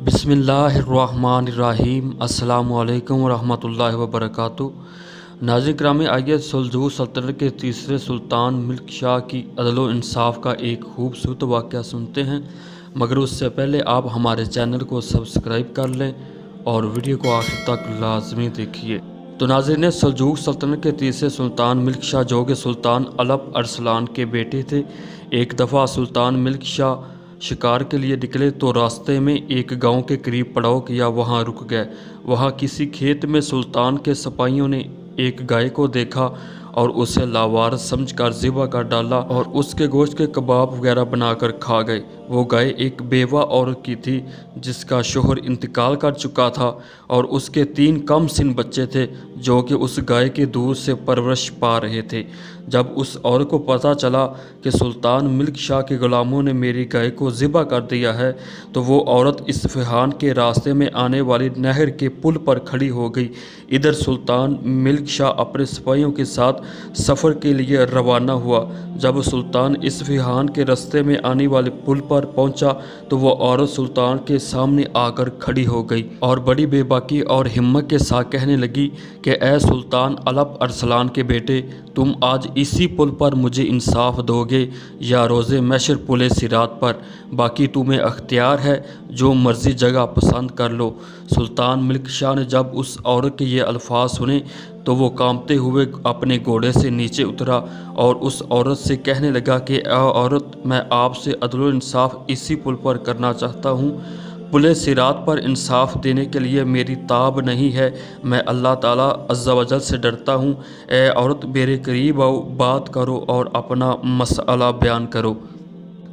बिस्मिल्लाहिर्रहमानिर्रहीम। अस्सलामुअलैकुम वरहमतुल्लाहि वबरकातुहू। नाज़रीन करामी, आइए सुल्जूक सल्तनत के तीसरे सुल्तान मलिक शाह की अदल व इंसाफ का एक खूबसूरत वाक़या सुनते हैं, मगर उससे पहले आप हमारे चैनल को सब्सक्राइब कर लें और वीडियो को आखिर तक लाजमी देखिए। तो नाज़रीन, सुल्जूक सल्तनत के तीसरे सुल्तान मलिक शाह जो कि सुल्तान अलप अरसलान के बेटे थे, एक दफ़ा सुल्तान मलिक शाह शिकार के लिए निकले तो रास्ते में एक गांव के करीब पड़ाव किया। वहां रुक गए। वहां किसी खेत में सुल्तान के सिपाहियों ने एक गाय को देखा और उसे लावारिस समझकर ज़िबा कर डाला और उसके गोश्त के कबाब वगैरह बनाकर खा गए। वो गाय एक बेवा औरत की थी जिसका शोहर इंतकाल कर चुका था और उसके 3 कम सिन बच्चे थे जो कि उस गाय के दूध से परवरिश पा रहे थे। जब उस औरत को पता चला कि सुल्तान मलिक शाह के गुलामों ने मेरी गाय को ज़िबा कर दिया है, तो वो औरत इस्फ़हान के रास्ते में आने वाली नहर के पुल पर खड़ी हो गई। इधर सुल्तान मलिक शाह अपने सिपाहियों के साथ सफ़र के लिए रवाना हुआ। जब सुल्तान इस्फ़हान के रास्ते में आने वाले पुल पर पहुंचा तो वो औरत सुल्तान के सामने आकर खड़ी हो गई और बड़ी बेबाकी और हिम्मत के साथ कहने लगी कि ए सुल्तान अलप अरसलान के बेटे, तुम आज इसी पुल पर मुझे इंसाफ दोगे या रोज़े महशर पुल सिरात पर? बाकी तुम्हें अख्तियार है, जो मर्ज़ी जगह पसंद कर लो। सुल्तान मलिक शाह ने जब उस औरत के ये अल्फाज सुने तो वो कांपते हुए अपने घोड़े से नीचे उतरा और उस औरत से कहने लगा कि औरत, मैं आपसे अदल इंसाफ इसी पुल पर करना चाहता हूँ। पुल सिरात पर इंसाफ देने के लिए मेरी ताब नहीं है। मैं अल्लाह ताला अज़्ज़ा वजल से डरता हूँ। ए औरत, मेरे करीब आओ, बात करो और अपना मसला बयान करो।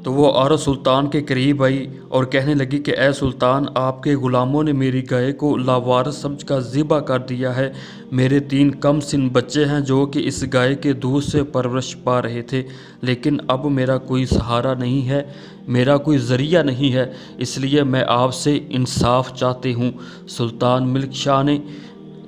तो वो औरत सुल्तान के करीब आई और कहने लगी कि ए सुल्तान, आपके ग़ुलामों ने मेरी गाय को लावारिस समझकर ज़िबा कर दिया है। मेरे 3 कम सिन बच्चे हैं जो कि इस गाय के दूध से परवरिश पा रहे थे, लेकिन अब मेरा कोई सहारा नहीं है, मेरा कोई ज़रिया नहीं है, इसलिए मैं आपसे इंसाफ चाहती हूँ। सुल्तान मलिक शाह ने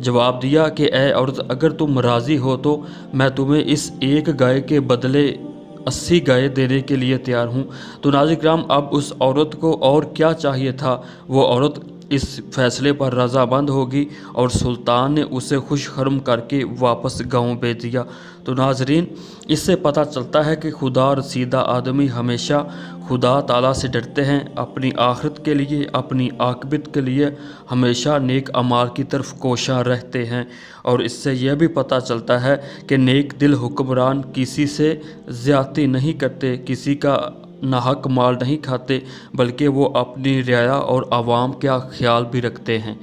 जवाब दिया कि ए औरत, अगर तुम राज़ी हो तो मैं तुम्हें इस एक गाय के बदले 80 गाय देने के लिए तैयार हूँ। तो नाज़रीन किराम, अब उस औरत को और क्या चाहिए था? वो औरत इस फैसले पर रज़ामंद होगी और सुल्तान ने उसे खुश खर्म करके वापस गांव भेज दिया। तो नाज़रीन, इससे पता चलता है कि खुदा रसीदा आदमी हमेशा खुदा ताला से डरते हैं, अपनी आखिरत के लिए, अपनी आक़िबत के लिए हमेशा नेक अमाल की तरफ कोशां रहते हैं। और इससे यह भी पता चलता है कि नेक दिल हुक्मरान किसी से ज़्यादती नहीं करते, किसी का नाहक माल नहीं खाते, बल्कि वो अपनी रियाया और आवाम का ख्याल भी रखते हैं।